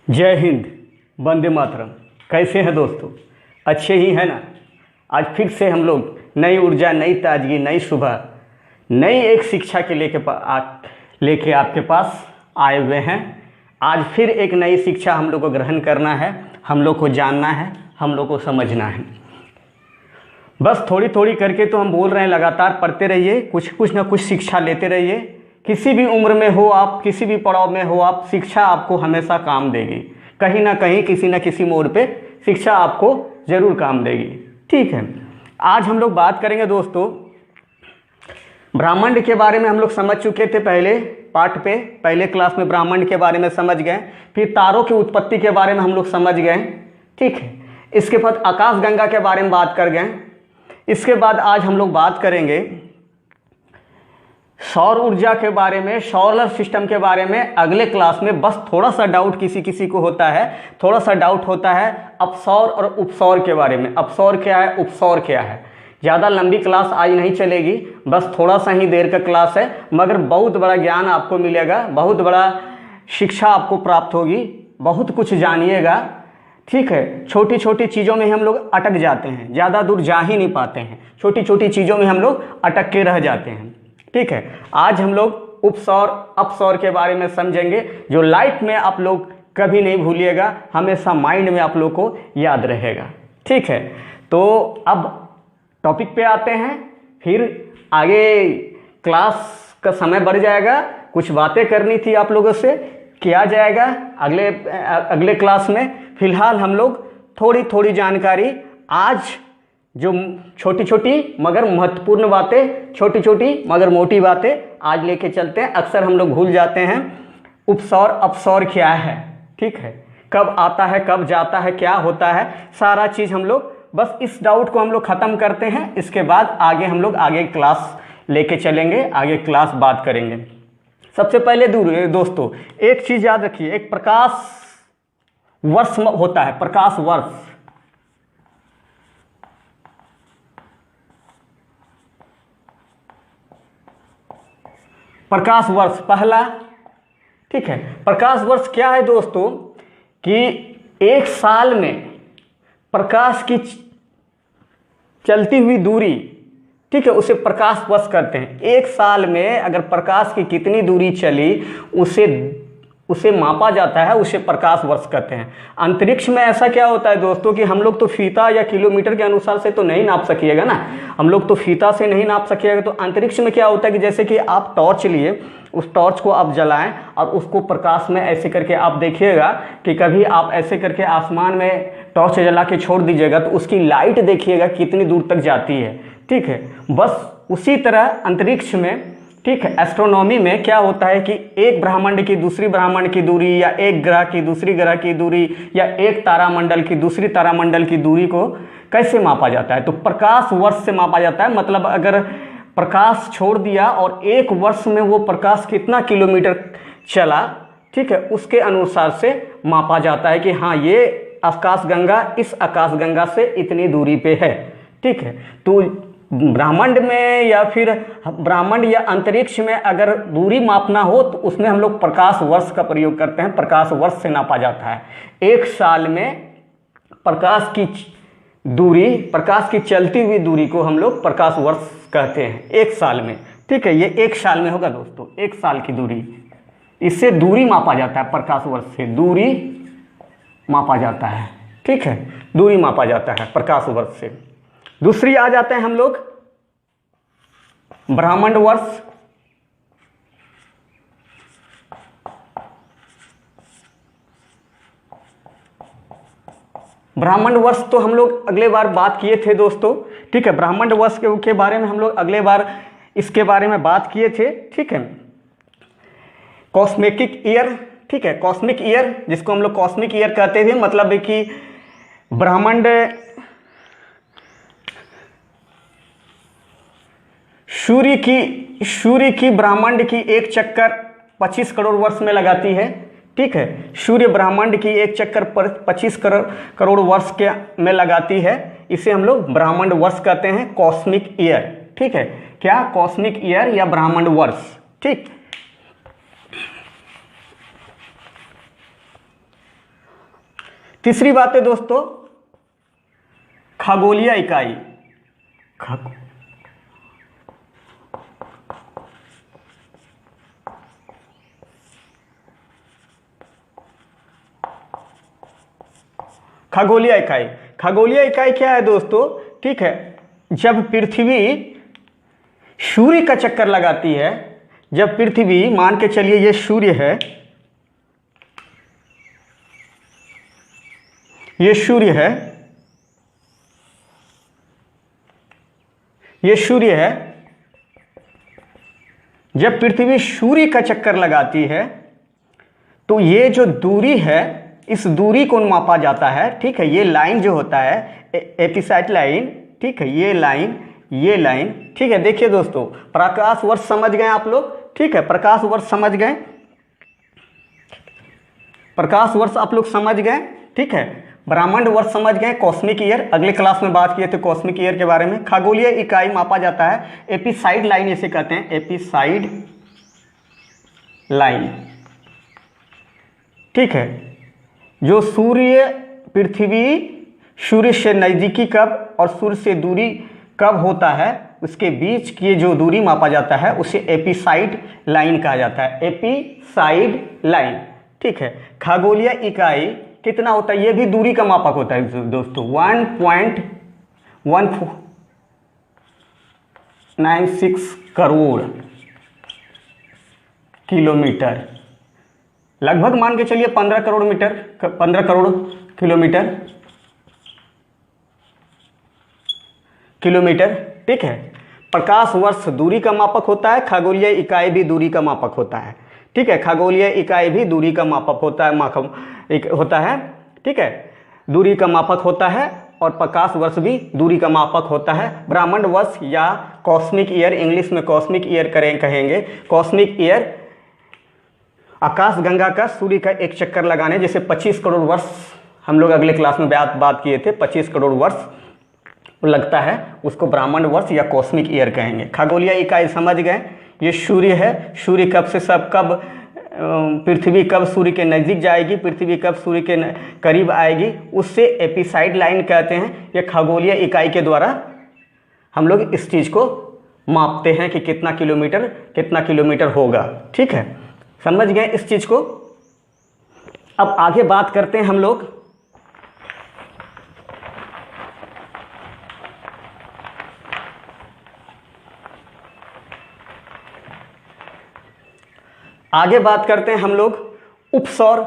जय हिंद, वंदे मातरम। कैसे हैं दोस्तों? अच्छे ही हैं ना? आज फिर से हम लोग नई ऊर्जा, नई ताजगी, नई सुबह, नई एक शिक्षा के लेके आपके पास आए हुए हैं। आज फिर एक नई शिक्षा हम लोग को ग्रहण करना है, हम लोग को जानना है, हम लोग को समझना है। बस थोड़ी थोड़ी करके तो हम बोल रहे हैं, लगातार पढ़ते रहिए, कुछ ना कुछ शिक्षा लेते रहिए। किसी भी उम्र में हो आप, किसी भी पड़ाव में हो आप, शिक्षा आपको हमेशा काम देगी। कहीं ना कहीं, किसी न किसी मोड़ पे शिक्षा आपको ज़रूर काम देगी। ठीक है, आज हम लोग बात करेंगे दोस्तों, ब्रह्मांड के बारे में हम लोग समझ चुके थे पहले पार्ट पे, पहले क्लास में ब्रह्मांड के बारे में समझ गए। फिर तारों की उत्पत्ति के बारे में हम लोग समझ गए। ठीक है, इसके बाद आकाशगंगा के बारे में बात कर गए। इसके बाद आज हम लोग बात करेंगे सौर ऊर्जा के बारे में, सोलर सिस्टम के बारे में। अगले क्लास में बस थोड़ा सा डाउट किसी को होता है, थोड़ा सा डाउट होता है अपसौर और उपसौर के बारे में। अपसौर क्या है, उपसौर क्या है। ज़्यादा लंबी क्लास आज नहीं चलेगी, बस थोड़ा सा ही देर का क्लास है, मगर बहुत बड़ा ज्ञान आपको मिलेगा, बहुत बड़ा शिक्षा आपको प्राप्त होगी, बहुत कुछ जानिएगा। ठीक है, छोटी छोटी चीज़ों में हम लोग अटक जाते हैं, ज़्यादा दूर जा ही नहीं पाते हैं, छोटी छोटी चीज़ों में हम लोग अटक के रह जाते हैं। ठीक है, आज हम लोग उपसौर अपसौर के बारे में समझेंगे, जो लाइफ में आप लोग कभी नहीं भूलिएगा, हमेशा माइंड में आप लोग को याद रहेगा। ठीक है, तो अब टॉपिक पे आते हैं। फिर आगे क्लास का समय बढ़ जाएगा, कुछ बातें करनी थी आप लोगों से, किया जाएगा अगले क्लास में। फिलहाल हम लोग थोड़ी थोड़ी जानकारी आज, जो छोटी छोटी मगर महत्वपूर्ण बातें, छोटी छोटी मगर मोटी बातें आज लेके चलते हैं। अक्सर हम लोग भूल जाते हैं उपसौर अपसौर क्या है। ठीक है, कब आता है, कब जाता है, क्या होता है, सारा चीज़ हम लोग बस इस डाउट को हम लोग ख़त्म करते हैं। इसके बाद आगे हम लोग आगे क्लास लेके चलेंगे, आगे क्लास बात करेंगे। सबसे पहले दोस्तों एक चीज़ याद रखिए, एक प्रकाश वर्ष होता है, प्रकाश वर्ष। प्रकाश वर्ष पहला। ठीक है, प्रकाश वर्ष क्या है दोस्तों, कि एक साल में प्रकाश की चलती हुई दूरी, ठीक है, उसे प्रकाश वर्ष करते हैं। एक साल में अगर प्रकाश की कितनी दूरी चली उसे मापा जाता है, उसे प्रकाश वर्ष कहते हैं। अंतरिक्ष में ऐसा क्या होता है दोस्तों, कि हम लोग तो फीता या किलोमीटर के अनुसार से तो नहीं नाप सकिएगा ना, हम लोग तो फीता से नहीं नाप सकिएगा। तो अंतरिक्ष में क्या होता है कि जैसे कि आप टॉर्च लिए, उस टॉर्च को आप जलाएं और उसको प्रकाश में ऐसे करके आप देखिएगा कि कभी आप ऐसे करके आसमान में टॉर्च जला के छोड़ दीजिएगा तो उसकी लाइट देखिएगा कितनी दूर तक जाती है। ठीक है, बस उसी तरह अंतरिक्ष में, ठीक है, एस्ट्रोनॉमी में क्या होता है कि एक ब्रह्मांड की दूसरी ब्रह्मांड की दूरी, या एक ग्रह की दूसरी ग्रह की दूरी, या एक तारामंडल की दूसरी तारामंडल की दूरी को कैसे मापा जाता है, तो प्रकाश वर्ष से मापा जाता है। मतलब अगर प्रकाश छोड़ दिया और एक वर्ष में वो प्रकाश कितना किलोमीटर चला, ठीक है, उसके अनुसार से मापा जाता है कि हाँ, ये आकाशगंगा इस आकाशगंगा से इतनी दूरी पे है। ठीक है, तो ब्रह्मांड में या फिर ब्रह्मांड या अंतरिक्ष में अगर दूरी मापना हो तो उसमें हम लोग प्रकाश वर्ष का प्रयोग करते हैं, प्रकाश वर्ष से नापा जाता है। एक साल में प्रकाश की दूरी, प्रकाश की चलती हुई दूरी को हम लोग प्रकाश वर्ष कहते हैं, एक साल में। ठीक है, ये एक साल में होगा दोस्तों, एक साल की दूरी, इससे दूरी मापा जाता है, प्रकाश वर्ष से दूरी मापा जाता है। ठीक है, दूरी मापा जाता है प्रकाश वर्ष से। दूसरी आ जाते हैं हम लोग ब्रह्मांड वर्ष। ब्रह्मांड वर्ष तो हम लोग अगले बार बात किए थे दोस्तों। ठीक है, ब्रह्मांड वर्ष के बारे में हम लोग अगले बार इसके बारे में बात किए थे। ठीक है, कॉस्मिक ईयर, ठीक है, कॉस्मिक ईयर जिसको हम लोग कॉस्मिक ईयर कहते थे, मतलब है कि ब्रह्मांड सूर्य की ब्रह्मांड की एक चक्कर 25 करोड़ वर्ष में लगाती है। ठीक है, सूर्य ब्रह्मांड की एक चक्कर पर 25 करोड़ वर्ष के में लगाती है, इसे हम लोग ब्रह्मांड वर्ष कहते हैं, कॉस्मिक ईयर। ठीक है, क्या, कॉस्मिक ईयर या ब्रह्मांड वर्ष। ठीक, तीसरी बात है दोस्तों, खगोलीय इकाई। खगोलीय इकाई, खगोलीय इकाई क्या है दोस्तों? ठीक है, जब पृथ्वी सूर्य का चक्कर लगाती है, जब पृथ्वी, मान के चलिए ये सूर्य है, ये सूर्य है, ये सूर्य है, जब पृथ्वी सूर्य का चक्कर लगाती है तो ये जो दूरी है, इस दूरी को मापा जाता है। ठीक है, ये लाइन जो होता है एपिसाइड लाइन, ठीक है, ये लाइन, ये लाइन, ठीक है। देखिए दोस्तों, प्रकाश वर्ष समझ गए आप लोग? ठीक है, प्रकाश वर्ष समझ गए, प्रकाश वर्ष आप लोग समझ गए। ठीक है, ब्रह्मांड वर्ष समझ गए, कॉस्मिक ईयर अगले क्लास में बात किए थे कॉस्मिक ईयर के बारे में। खगोलीय इकाई मापा जाता है एपिसाइड लाइन, इसे कहते हैं एपिसाइड लाइन। ठीक है, जो सूर्य, पृथ्वी सूर्य से नज़दीकी कब और सूर्य से दूरी कब होता है, उसके बीच की जो दूरी मापा जाता है उसे एपिसाइड लाइन कहा जाता है, एपिसाइड लाइन। ठीक है, खगोलीय इकाई कितना होता है? ये भी दूरी का मापक होता है दोस्तों, 1.1496 करोड़ किलोमीटर, लगभग मान के चलिए 15 करोड़ मीटर, 15 करोड़ किलोमीटर। ठीक है, प्रकाश वर्ष दूरी का मापक होता है, खगोलीय इकाई भी दूरी का मापक होता है। ठीक है, खगोलीय इकाई भी दूरी का मापक होता है, होता है। ठीक है, दूरी का मापक होता है, और प्रकाश वर्ष भी दूरी का मापक होता है। ब्रह्मांड वर्ष या कॉस्मिक ईयर, इंग्लिश में कॉस्मिक ईयर कहेंगे। कॉस्मिक ईयर आकाश गंगा का सूर्य का एक चक्कर लगाने, जैसे 25 करोड़ वर्ष हम लोग अगले क्लास में बात किए थे, 25 करोड़ वर्ष लगता है, उसको ब्रह्मांड वर्ष या कॉस्मिक ईयर कहेंगे। खगोलीय इकाई समझ गए, ये सूर्य है, सूर्य कब से कब पृथ्वी कब सूर्य के नज़दीक जाएगी, पृथ्वी कब सूर्य के करीब आएगी, उससे एपिसाइड लाइन कहते हैं। ये खगोलीय इकाई के द्वारा हम लोग इस चीज़ को मापते हैं कि कितना किलोमीटर होगा। ठीक है, समझ गए इस चीज़ को। अब आगे बात करते हैं हम लोग उपसौर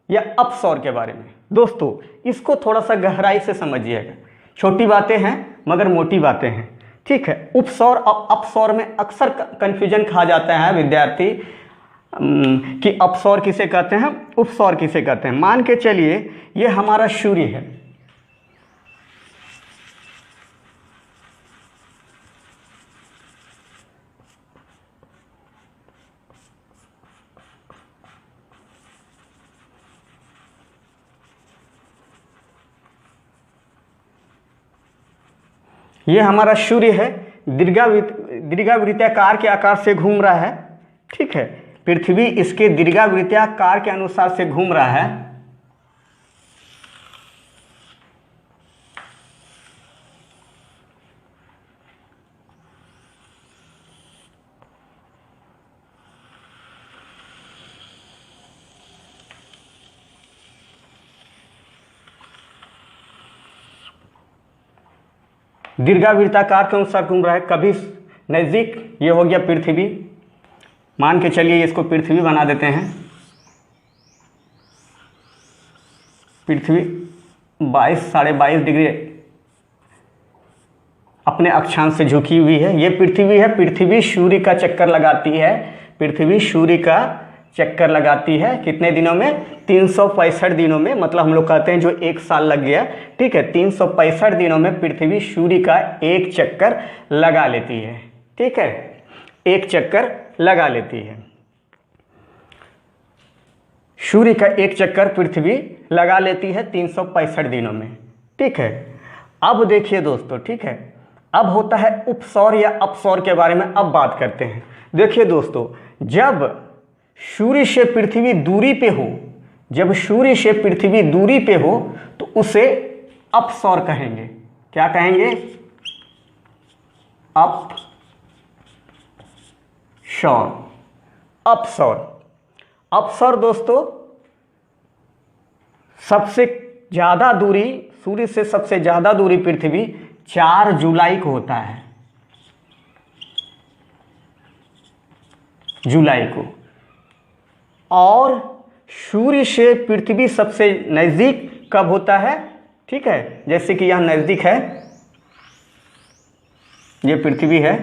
या अपसौर के बारे में। दोस्तों, इसको थोड़ा सा गहराई से समझिएगा, छोटी बातें हैं मगर मोटी बातें हैं। ठीक है, उपसौर और अपसौर में अक्सर कन्फ्यूजन खा जाता है विद्यार्थी कि अपसौर किसे कहते हैं, उपसौर किसे कहते हैं। मान के चलिए ये हमारा सूर्य है, ये हमारा सूर्य है, दीर्घावृत्ताकार के आकार से घूम रहा है। ठीक है, पृथ्वी इसके दीर्घावृत्ताकार के अनुसार से घूम रहा है। दीर्घावृत्ताकार के अनुसार घूम रहा है, कभी नज़दीक, ये हो गया पृथ्वी, मान के चलिए इसको पृथ्वी बना देते हैं। पृथ्वी 22-22.5 डिग्री अपने अक्षांश से झुकी हुई है। ये पृथ्वी है, पृथ्वी सूर्य का चक्कर लगाती है, पृथ्वी सूर्य का चक्कर लगाती है कितने दिनों में? 365 दिनों में, मतलब हम लोग कहते हैं जो एक साल लग गया। ठीक है, 365 दिनों में पृथ्वी सूर्य का एक चक्कर लगा लेती है। ठीक है, एक चक्कर लगा लेती है, सूर्य का एक चक्कर पृथ्वी लगा लेती है 365 दिनों में। ठीक है, अब देखिए दोस्तों, ठीक है, अब होता है उपसौर या अपसौर के बारे में अब बात करते हैं। देखिए दोस्तों, जब सूर्य से पृथ्वी दूरी पे हो, जब सूर्य से पृथ्वी दूरी पे हो तो उसे अपसौर कहेंगे। क्या कहेंगे? अपसौर। अपसौर। अपसौर दोस्तों सबसे ज़्यादा दूरी, सूर्य से सबसे ज़्यादा दूरी पृथ्वी 4 जुलाई को होता है। जुलाई को। और सूर्य से पृथ्वी सबसे नज़दीक कब होता है? ठीक है, जैसे कि यहाँ नज़दीक है, ये पृथ्वी है,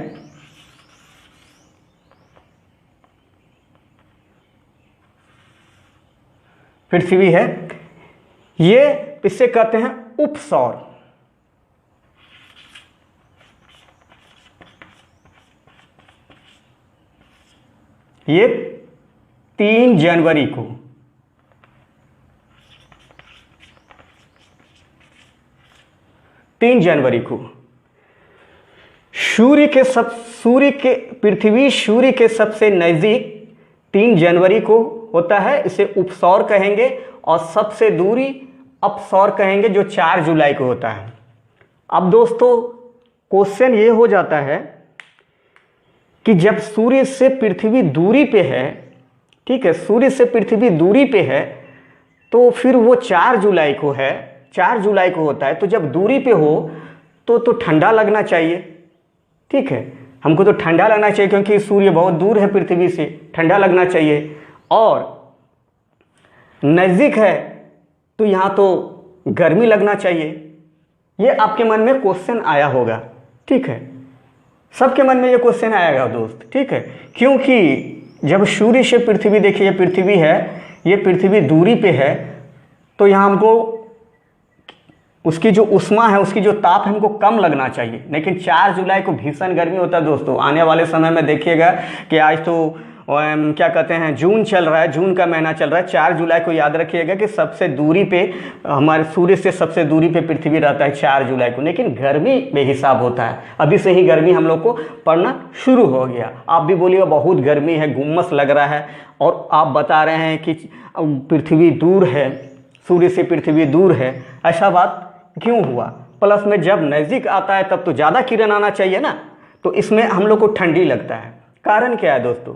पृथ्वी है, ये इसे कहते हैं उपसौर। ये 3 जनवरी को, 3 जनवरी को पृथ्वी सूर्य के सबसे नज़दीक 3 जनवरी को होता है, इसे उपसौर कहेंगे। और सबसे दूरी अपसौर कहेंगे, जो 4 जुलाई को होता है। अब दोस्तों क्वेश्चन ये हो जाता है कि जब सूर्य से पृथ्वी दूरी पे है, ठीक है, सूर्य से पृथ्वी दूरी पे है, तो फिर वो 4 जुलाई को है, 4 जुलाई को होता है, तो जब दूरी पे हो तो ठंडा लगना चाहिए। ठीक है, हमको तो ठंडा लगना चाहिए क्योंकि सूर्य बहुत दूर है पृथ्वी से, ठंडा लगना चाहिए। और नज़दीक है तो यहाँ तो गर्मी लगना चाहिए। ये आपके मन में क्वेश्चन आया होगा। ठीक है, सबके मन में ये क्वेश्चन आएगा दोस्त। ठीक है, क्योंकि जब सूर्य से पृथ्वी, देखिए ये पृथ्वी है, ये पृथ्वी दूरी पे है, तो यहाँ हमको उसकी जो उष्मा है, उसकी जो ताप है, हमको कम लगना चाहिए। लेकिन 4 जुलाई को भीषण गर्मी होता है दोस्तों। आने वाले समय में देखिएगा कि आज तो क्या कहते हैं, जून चल रहा है, जून का महीना चल रहा है। 4 जुलाई को याद रखिएगा कि सबसे दूरी पे, हमारे सूर्य से सबसे दूरी पे पृथ्वी रहता है 4 जुलाई को। लेकिन गर्मी बेहिसाब होता है, अभी से ही गर्मी हम लोग को पड़ना शुरू हो गया। आप भी बोलिएगा बहुत गर्मी है, गुम्मस लग रहा है, और आप बता रहे हैं कि पृथ्वी दूर है, सूर्य से पृथ्वी दूर है। ऐसा बात क्यों हुआ? प्लस में जब नज़दीक आता है तब तो ज़्यादा किरण आना चाहिए ना, तो इसमें हम लोग को ठंडी लगता है। कारण क्या है दोस्तों?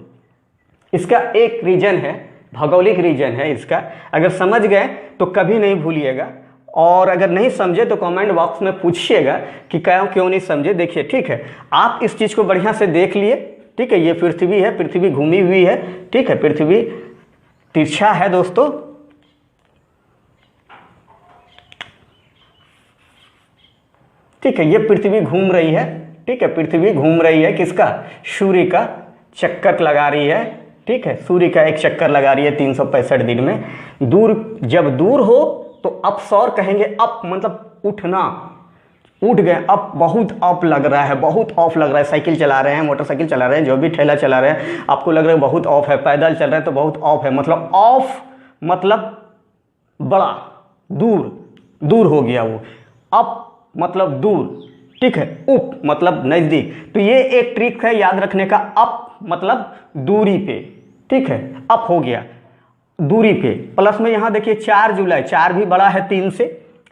इसका एक रीजन है, भौगोलिक रीजन है इसका। अगर समझ गए तो कभी नहीं भूलिएगा, और अगर नहीं समझे तो कमेंट बॉक्स में पूछिएगा कि क्यों नहीं समझे। देखिए, ठीक है, आप इस चीज़ को बढ़िया से देख लिए। ठीक है, ये पृथ्वी है, पृथ्वी घूमी हुई है। ठीक है, पृथ्वी तिरछा है दोस्तों। ठीक है, ये पृथ्वी घूम रही है। ठीक है, पृथ्वी घूम रही है किसका? सूर्य का चक्कर लगा रही है। ठीक है, सूर्य का एक चक्कर लगा रही है 365 दिन में। जब दूर हो तो अपसौर कहेंगे। अप मतलब उठना, उठ गए, अप, बहुत अप लग रहा है, बहुत ऑफ लग रहा है। साइकिल चला रहे हैं, मोटरसाइकिल चला रहे हैं, जो भी ठेला चला रहे हैं, आपको लग रहा है बहुत ऑफ है। पैदल चल रहे हैं तो बहुत ऑफ है। मतलब ऑफ मतलब बड़ा, दूर, दूर हो गया वो। अप मतलब दूर। ठीक है, उप मतलब नज़दीक। तो ये एक ट्रिक है याद रखने का। अप मतलब दूरी पे। ठीक है, अप हो गया दूरी पे। प्लस में यहाँ देखिए 4 जुलाई, 4 भी बड़ा है 3 से।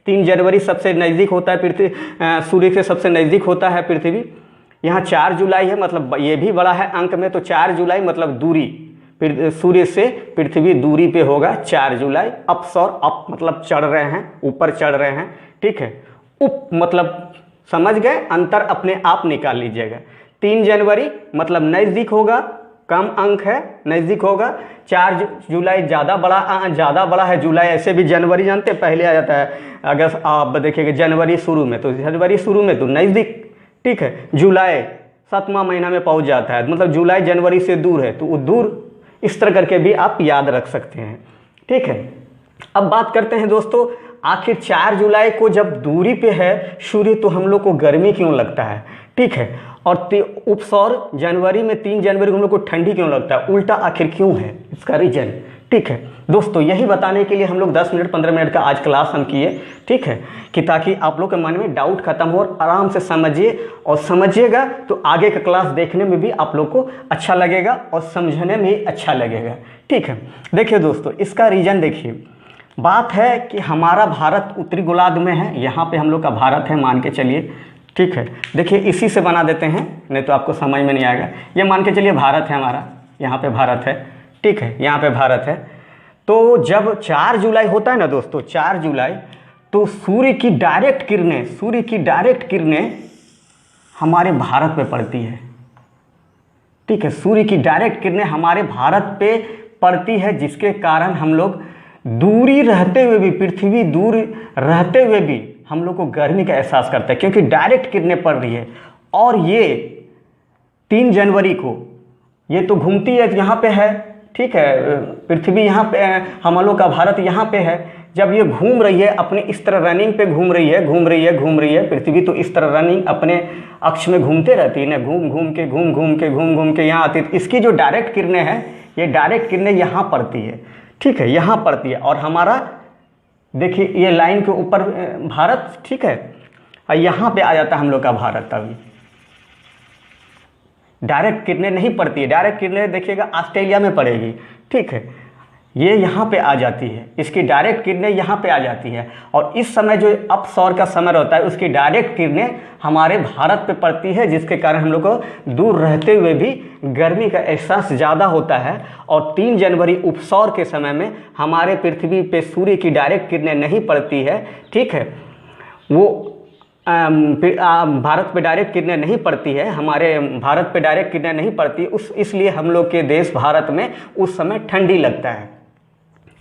3 जनवरी सबसे नज़दीक होता है पृथ्वी, सूर्य के सबसे नज़दीक होता है पृथ्वी। यहाँ 4 जुलाई है, मतलब ये भी बड़ा है अंक में। तो 4 जुलाई मतलब दूरी, सूर्य से पृथ्वी दूरी पे होगा 4 जुलाई। अपसौर, अप मतलब चढ़ रहे हैं, ऊपर चढ़ रहे हैं। ठीक है, उप मतलब समझ गए, अंतर अपने आप निकाल लीजिएगा। 3 जनवरी मतलब नज़दीक होगा, कम अंक है, नज़दीक होगा। 4 जुलाई ज़्यादा बड़ा है। जुलाई ऐसे भी जनवरी जानते हैं पहले आ जाता है। अगर आप देखिएगा जनवरी शुरू में, तो जनवरी शुरू में तो नज़दीक। ठीक है, जुलाई 7वां महीना में पहुंच जाता है, मतलब जुलाई जनवरी से दूर है, तो वो दूर। इस तरह करके भी आप याद रख सकते हैं। ठीक है, अब बात करते हैं दोस्तों, आखिर 4 जुलाई को जब दूरी पे है सूर्य, तो हम लोग को गर्मी क्यों लगता है? ठीक है, और उपसौर जनवरी में 3 जनवरी को हम लोग को ठंडी क्यों लगता है? उल्टा आखिर क्यों है? इसका रीजन ठीक है दोस्तों, यही बताने के लिए हम लोग 10 मिनट 15 मिनट का आज क्लास हम किए, ठीक है, कि ताकि आप लोग के मन में डाउट खत्म हो और आराम से समझिए, और समझिएगा तो आगे का क्लास देखने में भी आप लोग को अच्छा लगेगा और समझने में भी अच्छा लगेगा, ठीक है। देखिए दोस्तों, इसका रीज़न देखिए, बात है कि हमारा भारत उत्तरी गोलार्ध में है, यहाँ पे हम लोग का भारत है मान के चलिए, ठीक है। देखिए इसी से बना देते हैं, नहीं तो आपको समझ में नहीं आएगा। ये मान के चलिए भारत है हमारा, यहाँ पे भारत है, ठीक है, यहाँ पे भारत है। तो जब 4 जुलाई होता है ना दोस्तों, 4 जुलाई, तो सूर्य की डायरेक्ट किरणें हमारे भारत पे पड़ती है, ठीक है। सूर्य की डायरेक्ट किरणें हमारे भारत पे पड़ती है, जिसके कारण हम लोग दूरी रहते हुए भी, पृथ्वी दूर रहते हुए भी हम लोग को गर्मी का एहसास करता है, क्योंकि डायरेक्ट किरणें पड़ रही है। और ये 3 जनवरी को ये तो घूमती है, यहाँ पे है, ठीक है, पृथ्वी यहाँ पे, हम लोग का भारत यहाँ पे है। जब ये घूम रही है अपनी इस तरह रनिंग पे घूम रही है, पृथ्वी तो इस तरह रनिंग अपने अक्ष में घूमते रहती है ना, घूम घूम के यहाँ आती है। इसकी जो डायरेक्ट किरणें हैं, ये डायरेक्ट किरणें यहाँ पड़ती है, ठीक है, यहाँ पड़ती है। और हमारा देखिए ये लाइन के ऊपर भारत, ठीक है, और यहाँ पे आ जाता है हम लोग का भारत। अभी डायरेक्ट किरणें नहीं पड़ती है, डायरेक्ट किरणें देखिएगा ऑस्ट्रेलिया में पड़ेगी, ठीक है, ये यहाँ पे आ जाती है, इसकी डायरेक्ट किरणें यहाँ पे आ जाती है। और इस समय जो अपसौर का समय होता है, उसकी डायरेक्ट किरणें हमारे भारत पे पड़ती है, जिसके कारण हम लोग को दूर रहते हुए भी गर्मी का एहसास ज़्यादा होता है। और 3 जनवरी उपसौर के समय में हमारे पृथ्वी पे सूर्य की डायरेक्ट किरणें नहीं पड़ती है, ठीक है, वो भारत पे डायरेक्ट किरणें नहीं पड़ती है, हमारे भारत पे डायरेक्ट किरणें नहीं पड़ती, इसलिए हम लोग के देश भारत में उस समय ठंडी लगता है,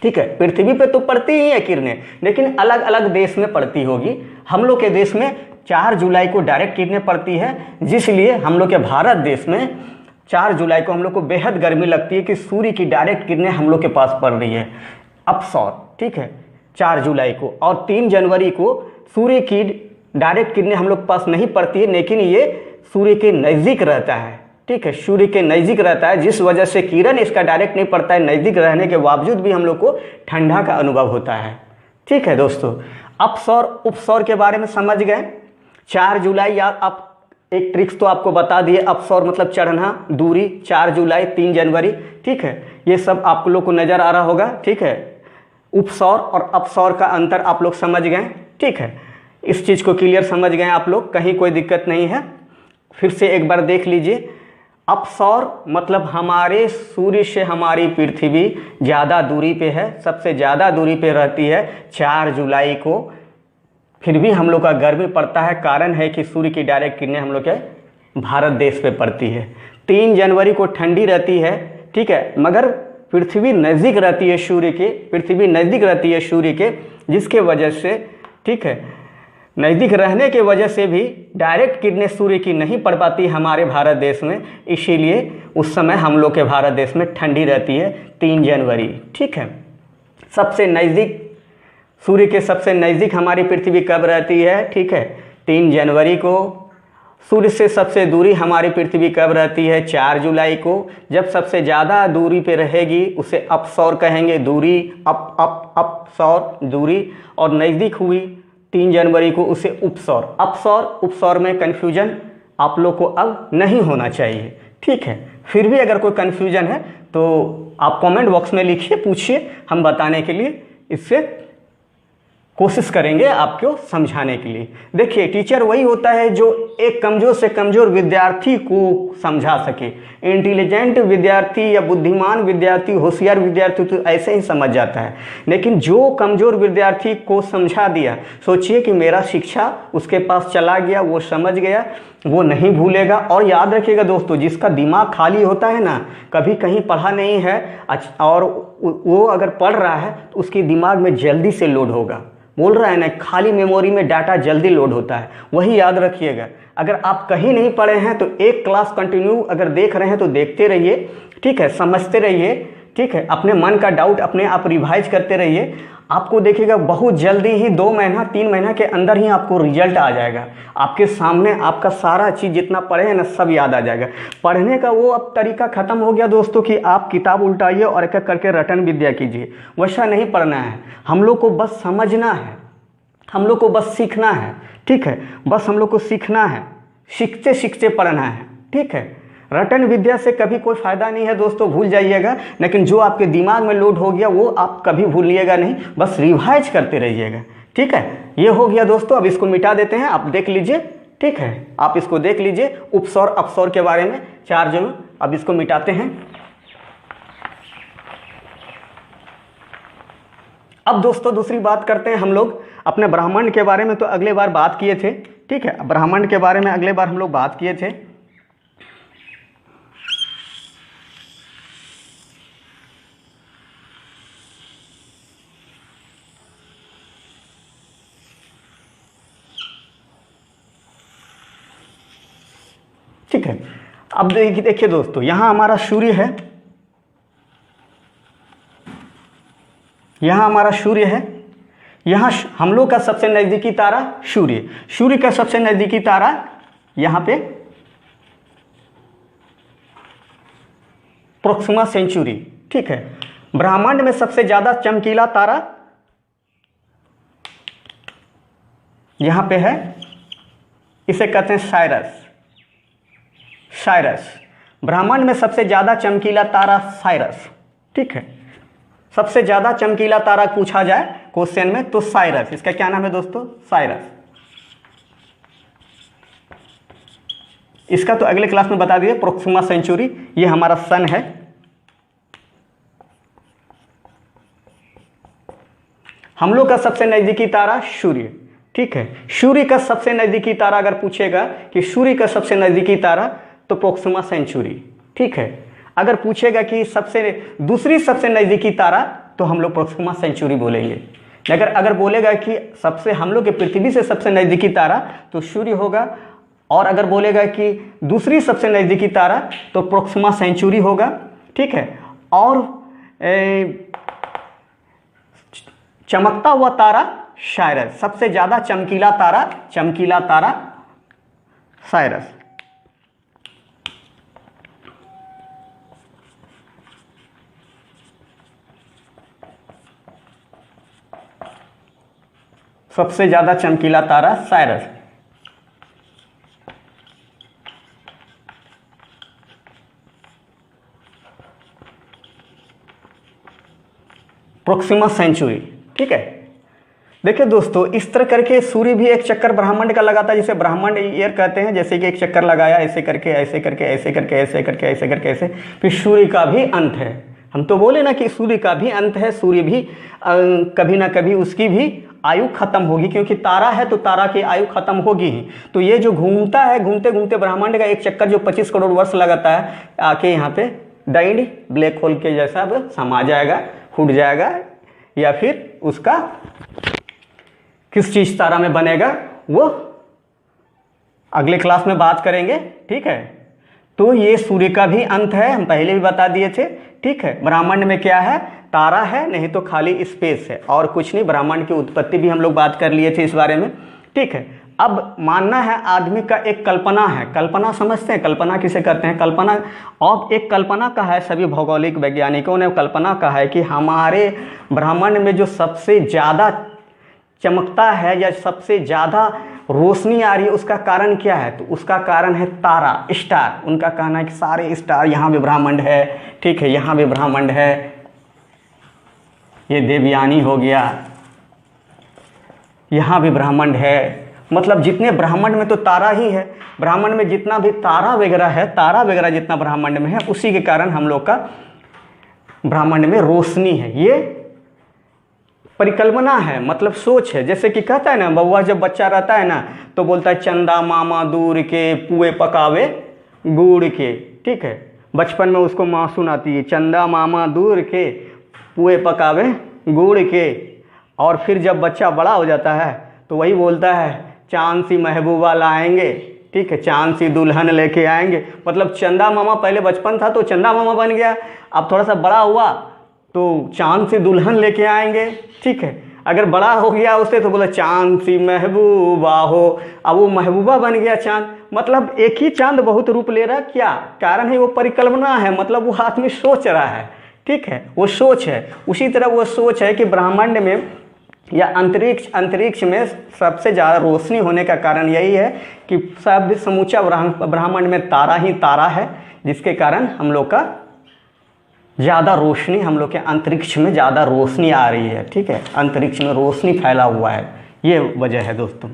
ठीक है। पृथ्वी पे तो पड़ती ही है किरणें, लेकिन अलग अलग देश में पड़ती होगी। हम लोग के देश में 4 जुलाई को डायरेक्ट किरणें पड़ती है, जिसलिए हम लोग के भारत देश में 4 जुलाई को हम लोग को बेहद गर्मी लगती है कि सूर्य की डायरेक्ट किरणें हम लोग के पास पड़ रही है, अपसौर, ठीक है, 4 जुलाई को। और 3 जनवरी को सूर्य की डायरेक्ट किरणें हम लोग के पास नहीं पड़ती है, लेकिन ये सूर्य के नज़दीक रहता है, ठीक है, सूर्य के नज़दीक रहता है, जिस वजह से किरण इसका डायरेक्ट नहीं पड़ता है, नज़दीक रहने के बावजूद भी हम लोग को ठंडा का अनुभव होता है, ठीक है दोस्तों। अपसौर उपसौर के बारे में समझ गए। 4 जुलाई या आप एक ट्रिक्स तो आपको बता दिए, अपसौर मतलब चढ़ना, दूरी, 4 जुलाई 3 जनवरी, ठीक है, ये सब आप लोग को नज़र आ रहा होगा, ठीक है। उपसौर और अपसौर का अंतर आप लोग समझ गए, ठीक है, इस चीज़ को क्लियर समझ गए आप लोग, कहीं कोई दिक्कत नहीं है। फिर से एक बार देख लीजिए, अपसौर मतलब हमारे सूर्य से हमारी पृथ्वी ज़्यादा दूरी पे है, सबसे ज़्यादा दूरी पे रहती है 4 जुलाई को, फिर भी हम लोग का गर्मी पड़ता है। कारण है कि सूर्य की डायरेक्ट किरणें हम लोग के भारत देश पे पड़ती है। 3 जनवरी को ठंडी रहती है, ठीक है, मगर पृथ्वी नज़दीक रहती है सूर्य के, पृथ्वी नज़दीक रहती है सूर्य के, जिसके वजह से, ठीक है, नज़दीक रहने के वजह से भी डायरेक्ट किरणें सूर्य की नहीं पड़ पाती हमारे भारत देश में, इसीलिए उस समय हम लोग के भारत देश में ठंडी रहती है 3 जनवरी, ठीक है। सबसे नज़दीक सूर्य के सबसे नज़दीक हमारी पृथ्वी कब रहती है, ठीक है, 3 जनवरी को। सूर्य से सबसे दूरी हमारी पृथ्वी कब रहती है, 4 जुलाई को। जब सबसे ज़्यादा दूरी पे रहेगी उसे अपसौर कहेंगे, दूरी, अपसौर दूरी। और नज़दीक हुई 3 जनवरी को, उसे उपसौर। अपसौर उपसौर में कन्फ्यूजन आप लोग को अब नहीं होना चाहिए, ठीक है। फिर भी अगर कोई कन्फ्यूजन है तो आप कमेंट बॉक्स में लिखिए, पूछिए, हम बताने के लिए इससे कोशिश करेंगे आपको समझाने के लिए। देखिए टीचर वही होता है जो एक कमज़ोर से कमज़ोर विद्यार्थी को समझा सके। इंटेलिजेंट विद्यार्थी या बुद्धिमान विद्यार्थी, होशियार विद्यार्थी तो ऐसे ही समझ जाता है, लेकिन जो कमज़ोर विद्यार्थी को समझा दिया, सोचिए कि मेरा शिक्षा उसके पास चला गया, वो समझ गया, वो नहीं भूलेगा। और याद रखिएगा दोस्तों, जिसका दिमाग खाली होता है ना, कभी कहीं पढ़ा नहीं है और वो अगर पढ़ रहा है तो उसके दिमाग में जल्दी से लोड होगा। बोल रहा है ना, खाली मेमोरी में डाटा जल्दी लोड होता है, वही याद रखिएगा। अगर आप कहीं नहीं पढ़े हैं तो एक क्लास कंटिन्यू अगर देख रहे हैं तो देखते रहिए, ठीक है, समझते रहिए, ठीक है, अपने मन का डाउट अपने आप रिवाइज करते रहिए। आपको देखिएगा बहुत जल्दी ही 2 महीना 3 महीना के अंदर ही आपको रिजल्ट आ जाएगा। आपके सामने आपका सारा चीज़ जितना पढ़े हैं ना सब याद आ जाएगा। पढ़ने का वो अब तरीका ख़त्म हो गया दोस्तों कि आप किताब उल्टाइए और एक एक करके रटन विद्या कीजिए, वैसा नहीं पढ़ना है। हम लोग को बस समझना है, हम लोग को बस सीखना है, ठीक है, बस हम लोग को सीखना है, सीखते सीखते पढ़ना है, ठीक है। रटन विद्या से कभी कोई फ़ायदा नहीं है दोस्तों, भूल जाइएगा। लेकिन जो आपके दिमाग में लोड हो गया वो आप कभी भूलिएगा नहीं, बस रिवाइज करते रहिएगा, ठीक है। ये हो गया दोस्तों, अब इसको मिटा देते हैं, आप देख लीजिए, ठीक है, आप इसको देख लीजिए उपस्वर अपस्वर के बारे में 4 जगह। अब इसको मिटाते हैं। अब दोस्तों दूसरी बात करते हैं हम लोग अपने ब्रह्मांड के बारे में। तो अगले बार बात किए थे, ठीक है, ब्रह्मांड के बारे में अगले बार हम लोग बात किए थे। ठीक है, अब देखिए दोस्तों, यहाँ हमारा सूर्य है, यहाँ हमारा सूर्य है, यहाँ हम लोग का सबसे नज़दीकी तारा सूर्य, सूर्य का सबसे नज़दीकी तारा यहाँ पे प्रोक्सिमा सेंचुरी, ठीक है। ब्रह्मांड में सबसे ज़्यादा चमकीला तारा यहाँ पे है, इसे कहते हैं साइरस। साइरस, ब्रह्मांड में सबसे ज़्यादा चमकीला तारा साइरस, ठीक है। सबसे ज़्यादा चमकीला तारा पूछा जाए क्वेश्चन में तो साइरस। इसका क्या नाम है दोस्तों? साइरस। इसका तो अगले क्लास में बता दिए, प्रोक्सिमा सेंचुरी, ये हमारा सन है। हम लोग का सबसे नज़दीकी तारा सूर्य, ठीक है। सूर्य का सबसे नज़दीकी तारा अगर पूछेगा कि सूर्य का सबसे नज़दीकी तारा तो प्रोक्सिमा सेंचुरी, ठीक है। अगर पूछेगा कि दूसरी सबसे नज़दीकी तारा तो हम लोग प्रोक्सिमा सेंचुरी बोलेंगे। अगर बोलेगा कि सबसे हम लोग के पृथ्वी से सबसे नज़दीकी तारा तो सूर्य होगा, और अगर बोलेगा कि दूसरी सबसे नज़दीकी तारा तो प्रोक्सिमा सेंचुरी होगा, ठीक है। और चमकता हुआ तारा साइरस, सबसे ज़्यादा चमकीला तारा साइरस। सबसे ज़्यादा चमकीला तारा साइरस। प्रोक्सिमा सेंचुरी, ठीक है। देखिए दोस्तों, इस तरह करके सूर्य भी एक चक्कर ब्रह्मांड का लगाता है, जिसे ब्रह्मांड ईयर कहते हैं। जैसे कि एक चक्कर लगाया, ऐसे करके ऐसे करके ऐसे करके ऐसे करके ऐसे करके ऐसे, फिर सूर्य का भी अंत है। हम तो बोले ना कि सूर्य का भी अंत है, सूर्य भी कभी ना कभी उसकी भी आयु खत्म होगी, क्योंकि तारा है तो तारा की आयु खत्म होगी ही। तो ये जो घूमता है, घूमते घूमते ब्रह्मांड का एक चक्कर जो 25 करोड़ वर्ष लगाता है, आके यहाँ पे डाइड ब्लैक होल के जैसा अब समा जाएगा, फूट जाएगा, या फिर उसका किस चीज तारा में बनेगा वो अगले क्लास में बात करेंगे, ठीक है। तो ये सूर्य का भी अंत है, हम पहले भी बता दिए थे, ठीक है। ब्रह्मांड में क्या है? तारा है, नहीं तो खाली स्पेस है और कुछ नहीं। ब्रह्मांड की उत्पत्ति भी हम लोग बात कर लिए थे इस बारे में, ठीक है। अब मानना है आदमी का एक कल्पना है। कल्पना समझते हैं? कल्पना किसे कहते हैं? कल्पना, अब एक कल्पना का है, सभी भौगोलिक वैज्ञानिकों ने कल्पना का है कि हमारे ब्रह्मांड में जो सबसे ज़्यादा चमकता है या सबसे ज़्यादा रोशनी आ रही है, उसका कारण क्या है? तो उसका कारण है तारा, स्टार। उनका कहना है कि सारे स्टार, यहाँ भी ब्रह्मांड है, ठीक है, यहाँ भी ब्रह्मांड है, ये देवयानी हो गया, यहाँ भी ब्रह्मांड है। मतलब जितने ब्रह्मांड में तो तारा ही है, ब्रह्मांड में जितना भी तारा वगैरह है, तारा वगैरह जितना ब्रह्मांड में है, उसी के कारण हम लोग का ब्रह्मांड में रोशनी है। ये परिकल्पना है, मतलब सोच है। जैसे कि कहता है ना, बउआ जब बच्चा रहता है ना तो बोलता है चंदा मामा दूर के पुए पकावे गुड़ के, ठीक है। बचपन में उसको माँ सुनाती है, चंदा मामा दूर के पुए पकावे गुड़ के। और फिर जब बच्चा बड़ा हो जाता है तो वही बोलता है चांद सी महबूबा लाएंगे, ठीक है, चांद सी दुल्हन लेके आएंगे, मतलब चंदा मामा, पहले बचपन था तो चंदा मामा बन गया, अब थोड़ा सा बड़ा हुआ तो चांद सी दुल्हन लेके आएंगे, ठीक है। अगर बड़ा हो गया उससे तो बोला चांद सी महबूबा हो, अब वो महबूबा बन गया चांद, मतलब एक ही चांद बहुत रूप ले रहा, क्या कारण है? वो परिकल्पना है, मतलब वो आदमी सोच रहा है, ठीक है, वो सोच है। उसी तरह वो सोच है कि ब्रह्मांड में या अंतरिक्ष में सबसे ज़्यादा रोशनी होने का कारण यही है कि सब समूचा ब्रह्मांड में तारा ही तारा है, जिसके कारण हम लोग का ज़्यादा रोशनी, हम लोग के अंतरिक्ष में ज़्यादा रोशनी आ रही है, ठीक है, अंतरिक्ष में रोशनी फैला हुआ है, ये वजह है दोस्तों।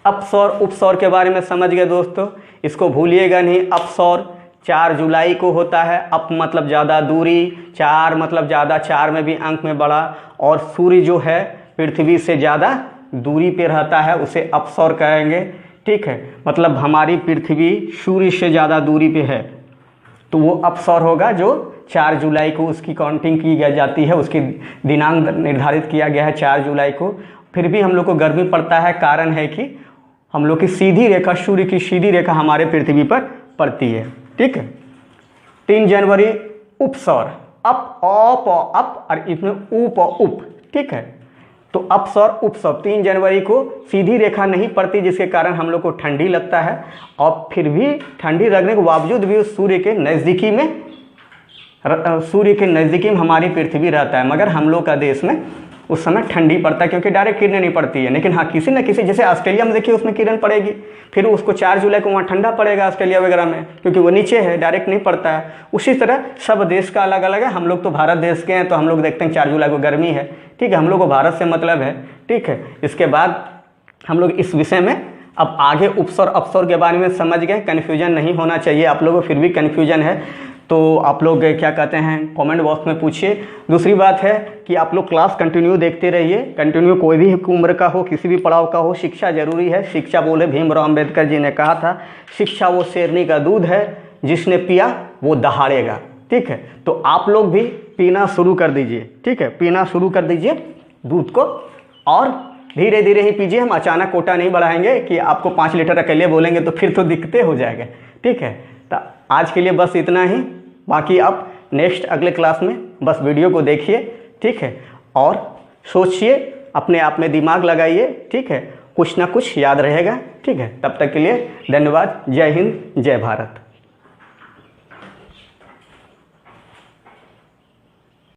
अपसौर उपसौर के बारे में समझ गए दोस्तों, इसको भूलिएगा नहीं। अपसौर 4 जुलाई को होता है, अप मतलब ज़्यादा दूरी, 4 मतलब ज़्यादा, 4 में भी अंक में बड़ा, और सूर्य जो है पृथ्वी से ज़्यादा दूरी पे रहता है, उसे अपसौर कहेंगे, ठीक है, मतलब हमारी पृथ्वी सूर्य से ज़्यादा दूरी पे है तो वो अपसौर होगा, जो 4 जुलाई को उसकी काउंटिंग की जाती है, उसकी दिनांक निर्धारित किया गया है 4 जुलाई को। फिर भी हम लोग को गर्मी पड़ता है, कारण है कि हम लोग की सीधी रेखा, सूर्य की सीधी रेखा हमारे पृथ्वी पर पड़ती है, ठीक है। 3 जनवरी उपसौर, अप अप और इसमें उप, ठीक है, तो अपसौर उपसौर 3 जनवरी को सीधी रेखा नहीं पड़ती, जिसके कारण हम लोग को ठंडी लगता है, और फिर भी ठंडी लगने के बावजूद भी उस सूर्य के नज़दीकी में हमारी पृथ्वी रहता है, मगर हम लोग का देश में उस समय ठंडी पड़ता है क्योंकि डायरेक्ट किरणें नहीं पड़ती है। लेकिन हाँ, किसी न किसी, जैसे ऑस्ट्रेलिया में देखिए उसमें किरण पड़ेगी, फिर उसको 4 जुलाई को वहाँ ठंडा पड़ेगा ऑस्ट्रेलिया वगैरह में, क्योंकि वो नीचे है, डायरेक्ट नहीं पड़ता है। उसी तरह सब देश का अलग अलग है। हम लोग तो भारत देश के हैं तो हम लोग देखते हैं 4 जुलाई को गर्मी है, ठीक है, हम लोग को भारत से मतलब है, ठीक है। इसके बाद हम लोग इस विषय में अब आगे उपसौर अपसौर के बारे में समझ गए, कन्फ्यूजन नहीं होना चाहिए आप लोगों को, फिर भी कन्फ्यूजन है तो आप लोग क्या कहते हैं कमेंट बॉक्स में पूछिए। दूसरी बात है कि आप लोग क्लास कंटिन्यू देखते रहिए, कंटिन्यू, कोई भी उम्र का हो, किसी भी पड़ाव का हो, शिक्षा जरूरी है। शिक्षा बोले भीमराव अंबेडकर जी ने कहा था, शिक्षा वो शेरनी का दूध है, जिसने पिया वो दहाड़ेगा, ठीक है। तो आप लोग भी पीना शुरू कर दीजिए, ठीक है, पीना शुरू कर दीजिए दूध को, और धीरे धीरे ही पीजिए। हम अचानक कोटा नहीं बढ़ाएंगे कि आपको 5 लीटर अकेले बोलेंगे तो फिर तो दिक्कतें हो जाएगा, ठीक है। तो आज के लिए बस इतना ही, बाकी आप नेक्स्ट अगले क्लास में बस वीडियो को देखिए, ठीक है, और सोचिए, अपने आप में दिमाग लगाइए, ठीक है, कुछ ना कुछ याद रहेगा, ठीक है। तब तक के लिए धन्यवाद। जय हिंद, जय भारत।